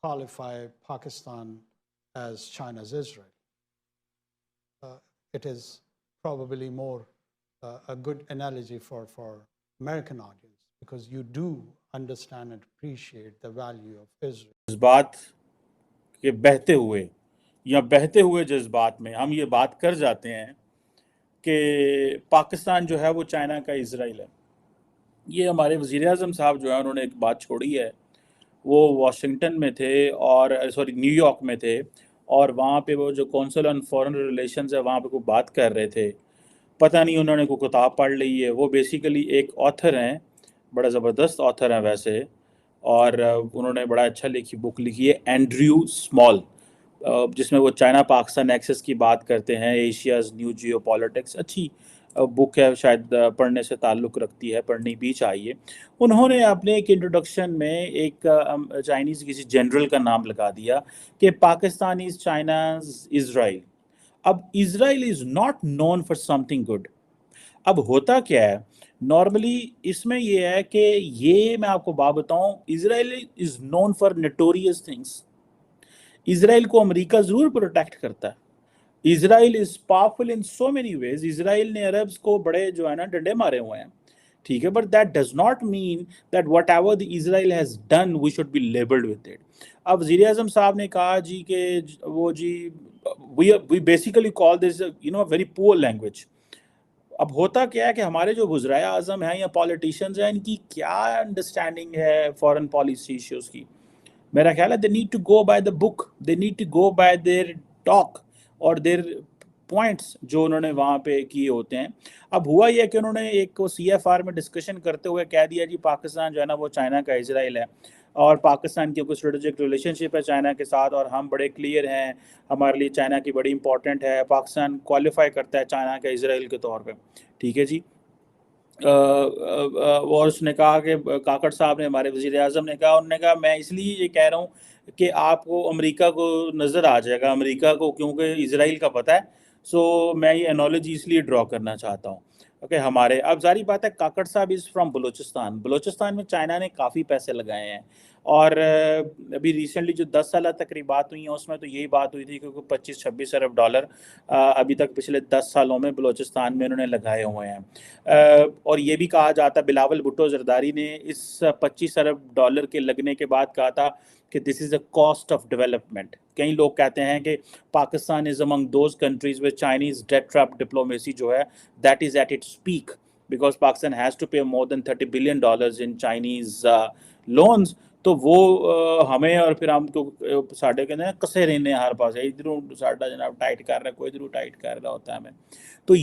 qualify Pakistan as China's Israel. It is probably more a good analogy for American audience, because you do understand and appreciate the value of Israel. جذبات کے بہتے ہوئے یا بہتے ہوئے جذبات میں ہم یہ بات کر جاتے ہیں کہ پاکستان جو ہے وہ چائنا کا اسرائیل ہے. یہ ہمارے وزیر اعظم صاحب جو ہے انہوں نے ایک بات چھوڑی ہے. وہ واشنگٹن میں تھے اور نیو یارک میں تھے, اور وہاں پہ وہ جو کونسل آن فارن ریلیشنز ہے وہاں پہ کوئی بات کر رہے تھے. پتہ نہیں انہوں نے کوئی کتاب پڑھ لی ہے. وہ بیسیکلی ایک آتھر ہیں, بڑا زبردست آتھر ہیں ویسے, اور انہوں نے بڑا اچھا بک لکھی ہے, اینڈریو اسمال, جس میں وہ چائنا پاکستان نیکسس کی بات کرتے ہیں, ایشیاز نیو جیو پالیٹکس. اچھی بک ہے, شاید پڑھنے سے تعلق رکھتی ہے, پڑھنی بھی چاہیے. انہوں نے اپنے ایک انٹروڈکشن میں ایک چائنیز کسی جنرل کا نام لگا دیا کہ پاکستان از چائناز اسرائیل. اب Israel is not known for something good. اب ہوتا کیا ہے نارملی اس میں یہ ہے کہ یہ میں آپ کو بات بتاؤں, اسرائیل از نون فار نٹوریس تھنگس. اسرائیل کو امریکہ ضرور پروٹیکٹ کرتا ہے. اسرائیل is powerful in so many ways. اسرائیل نے عربز کو بڑے جو ہے نا ڈنڈے مارے ہوئے ہیں, ٹھیک ہے, but that does not mean that whatever the Israel has done we should be labelled with it. اب وزیر اعظم صاحب نے کہا جی کہ وہ جی we basically call this very poor language. اب ہوتا کیا ہے کہ ہمارے جو وزرائے اعظم ہیں یا پالیٹیشینز ہیں, ان کی کیا انڈرسٹینڈنگ ہے فارن پالیسی ایشوز کی. میرا خیال ہے they need to go by the book, they need to go by their talk اور دیر پوائنٹس جو انہوں نے وہاں پہ کیے ہوتے ہیں. اب ہوا یہ کہ انہوں نے ایک سی ایف آر میں ڈسکشن کرتے ہوئے کہہ دیا جی پاکستان جو ہے نا وہ چائنا کا اسرائیل ہے, اور پاکستان کی کوئی اسٹریٹجک ریلیشن شپ ہے چائنا کے ساتھ, اور ہم بڑے کلیئر ہیں, ہمارے لیے چائنا کی بڑی امپورٹنٹ ہے, پاکستان کوالیفائی کرتا ہے چائنا کا اسرائیل کے طور پہ, ٹھیک ہے جی. اور اس نے کہا کہ کاکڑ صاحب نے, ہمارے وزیر اعظم نے کہا, انہوں نے کہا میں اس لیے یہ کہہ رہا ہوں کہ آپ کو امریکہ کو نظر آ جائے گا, امریکہ کو کیونکہ اسرائیل کا پتہ ہے, سو میں یہ انالوجی اس لیے ڈرا کرنا چاہتا ہوں. اوکے ہمارے اب ظاہری بات ہے کاکڑ صاحب از فرام بلوچستان. بلوچستان میں چائنا نے کافی پیسے لگائے ہیں, اور ابھی ریسنٹلی جو 10 سالہ تقریبات ہوئی ہیں اس میں تو یہی بات ہوئی تھی کہ 25-26 ارب ڈالر ابھی تک پچھلے 10 سالوں میں بلوچستان میں انہوں نے لگائے ہوئے ہیں. اور یہ بھی کہا جاتا ہے, بلاول بھٹو زرداری نے اس 25 ارب ڈالر کے لگنے کے بعد کہا تھا کہ this is a cost of development. کئی لوگ کہتے ہیں کہ Pakistan is among those countries with Chinese debt trap diplomacy جو ہے that is at its peak, because Pakistan has to pay more than $30 billion in Chinese loans. تو وہ ہمیں اور پھر ہم کو ساڈے کہتے ہیں کسے رہنے ہر پاس ادھروں ساڈا جناب ٹائٹ کر رہا ہے, کوئی ادھروں ٹائٹ کر رہا ہوتا ہے ہمیں. تو